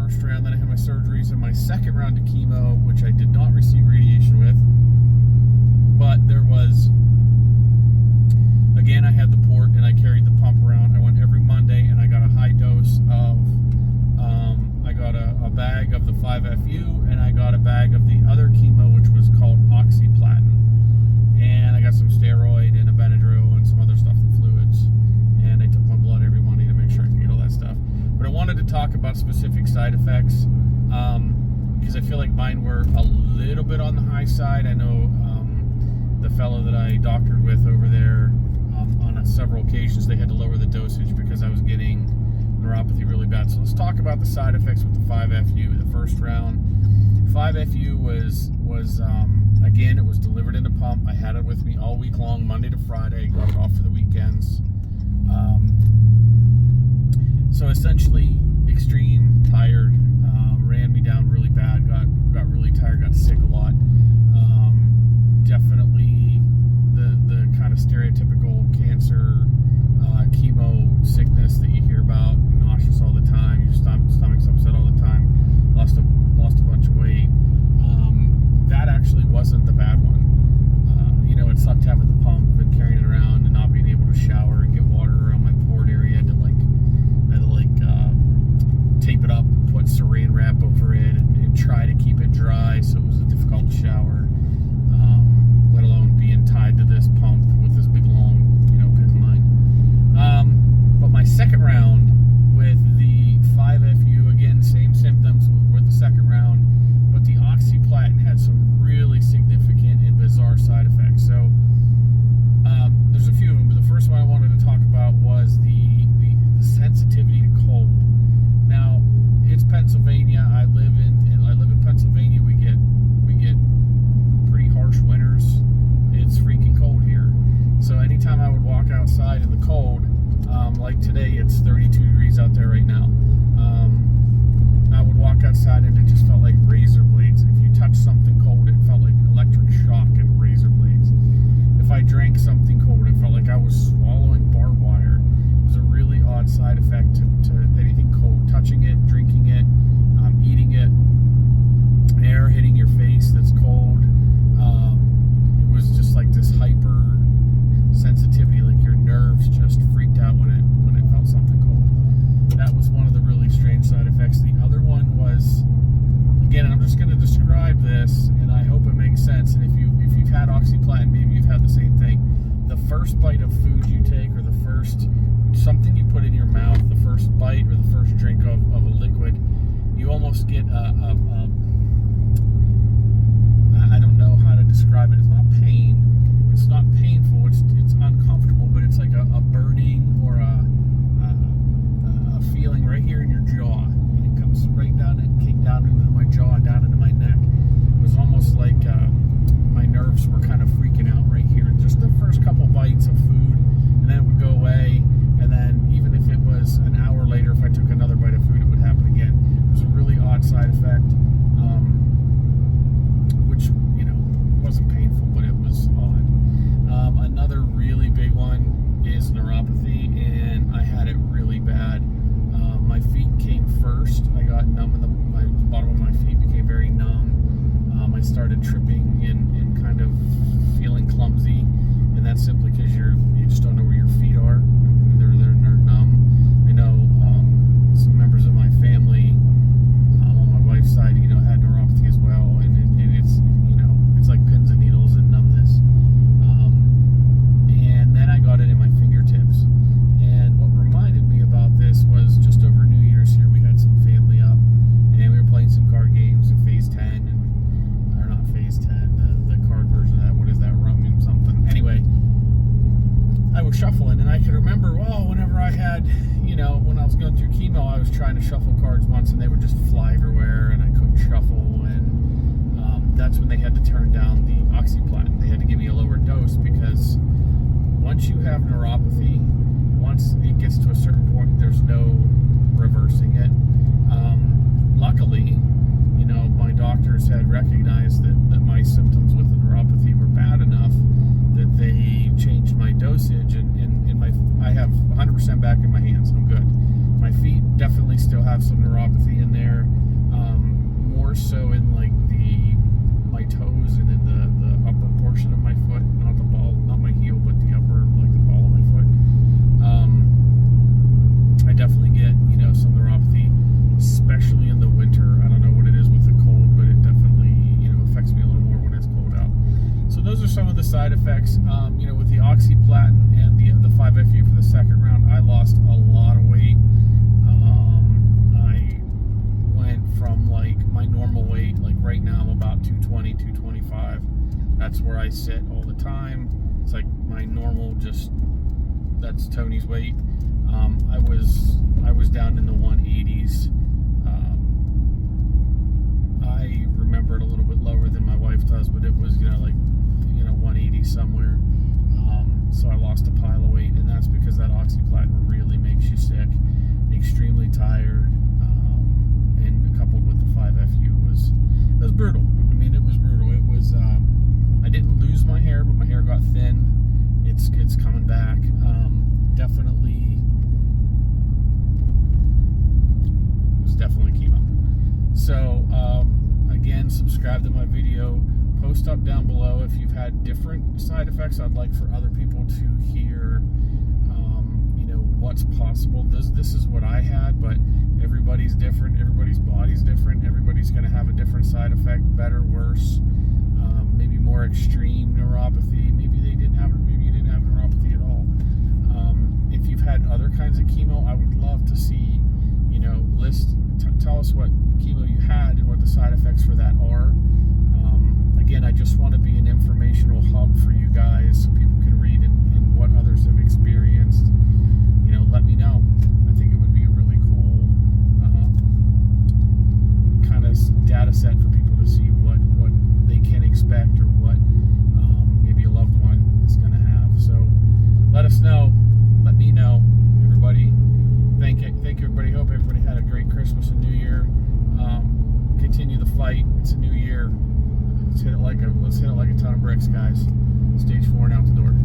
first round, then I had my surgeries, and my second round of chemo, which I did not receive radiation with. But there was, again, I had the port and I carried the pump around. I went every Monday and I got a high dose of, I got a bag of the 5FU and I got a bag of the other chemo, which was called Oxaliplatin. And I got some steroid and a Benadryl and some other stuff, the fluids. And I took my blood every Monday to make sure I could get all that stuff. But I wanted to talk about specific side effects because I feel like mine were a little bit on the high side. I know the fellow that I doctored with over there, on several occasions, they had to lower the dosage because I was getting neuropathy really bad. So let's talk about the side effects with the 5FU. The first round, 5FU was again, it was delivered in a pump. I had it with me all week long, Monday to Friday, got it off for the weekends. So essentially, extreme, tired, ran me down really bad, got really tired, got sick a lot. Definitely the kind of stereotypical cancer chemo sickness that you hear about, nauseous all the time, your stomach's upset all the time, lost a bunch of weight. That actually wasn't the bad one. It sucked having the pump and carrying it around and not being able to shower and get water around my port area. I had to tape it up, put saran wrap over it, and try to keep it dry, so it was difficult to shower. Let alone being tied to this pump with this big long, pin line. But my second round with the 5FU, again, same symptoms with the second round, but the Oxaliplatin had some really significant and bizarre side effects. So there's a few of them, but the first one I wanted to talk about was the sensitivity to cold. Now, it's Pennsylvania. I live in Pennsylvania. We get pretty harsh winters. It's freaking cold here. So anytime I would walk outside in the cold, like today, it's 32 degrees out there right now. I would walk outside and it just felt like razor blades. If you touched something cold, it felt like electric shock and razor blades. If I drank something cold, it felt like I was swallowing barbed wire. It was a really odd side effect to anything cold. Touching it, drinking it, eating it, air hitting your face that's cold. It was just like this hyper sensitivity, like your nerves just freaked out when it felt something cold. That was one of the really strange side effects. The other one was, again, and I'm just going to describe this, and I hope it makes sense. And if you've had Oxaliplatin, maybe you've had the same thing. The first bite of food you take, or the first something you put in your mouth, the first bite or the first drink of a liquid, you almost get I don't know how to describe it. It's not pain. It's not painful. It's uncomfortable, but it's like a burning or a feeling right here in your jaw, and it comes right down. It came down into my jaw and down into my neck. It was almost like my nerves were kind of freaking out right here. Just the first couple bites of food, and then it would go away. And then even if it was an hour later, if I took another bite of food, it would happen again. It was a really odd side effect, which wasn't painful, but it was odd. Another really big one is neuropathy, and I had it really bad. My feet came first. I got numb in the bottom of my feet became very numb. I started tripping and kind of feeling clumsy, and that's simply because you just don't know where your feet are. They're numb. I know some members of my family on my wife's side, had neuropathy as well, and it's like pins and needles and numbness. And then I got it in my fingertips. And what reminded me about this was just over New Year's here, we had some family up, and we were playing some card games in Phase 10, or not Phase 10, the card version of that. What is that? Rum and something. Anyway, I was shuffling, and I could remember, whenever I had, when I was going through chemo, I was trying to shuffle cards once, and they would just fly everywhere, and I couldn't shuffle, and that's when they had to turn down the Oxaliplatin. They had to give me a lower dose, because once you have neuropathy, once it gets to a certain point, there's no reversing it. Luckily, my doctors had recognized that my symptoms with the neuropathy were bad enough that they changed my dosage, and I have 100% back in my hands. I'm good. My feet definitely still have some neuropathy in there. more so in like my toes and in the upper portion of my foot, not the ball, not my heel, but the upper, like the ball of my foot. I definitely get, some neuropathy, especially in the winter. I don't know what it is with the cold, but it definitely, affects me a little more when it's cold out. So those are some of the side effects. With the Oxaliplatin and the 5FU for the second round, I lost a lot of weight. I went from like my normal weight, like right now I'm about 220, 225. That's where I sit all the time. It's like my normal, that's Tony's weight. I was down in the 180s. I remember it a little bit lower than my wife does, but it was 180 somewhere. So I lost a pile of weight, and that's because that Oxaliplatin really makes you sick, extremely tired, and coupled with the 5FU it was brutal. I mean, it was brutal. It was I didn't lose my hair, but my hair got thin. It's coming back. Definitely. It was definitely chemo. So again, subscribe to my video. Post up down below if you've had different side effects. I'd like for other people to hear, what's possible. This is what I had, but everybody's different. Everybody's body's different. Everybody's going to have a different side effect, better, worse, maybe more extreme neuropathy. Maybe you didn't have neuropathy at all. If you've had other kinds of chemo, I would love to see, tell us what chemo you had and what the side effects for that are. Again, I just want to be an informational hub for you guys so people can read and what others have experienced. Let me know. I think it would be a really cool kind of data set for people to see what they can expect or what maybe a loved one is going to have. So let us know. Let me know. Everybody, thank everybody. Hope everybody had a great Christmas and New Year. Continue the fight. It's a new year. Let's hit it like a ton of bricks, guys. Stage 4 and out the door.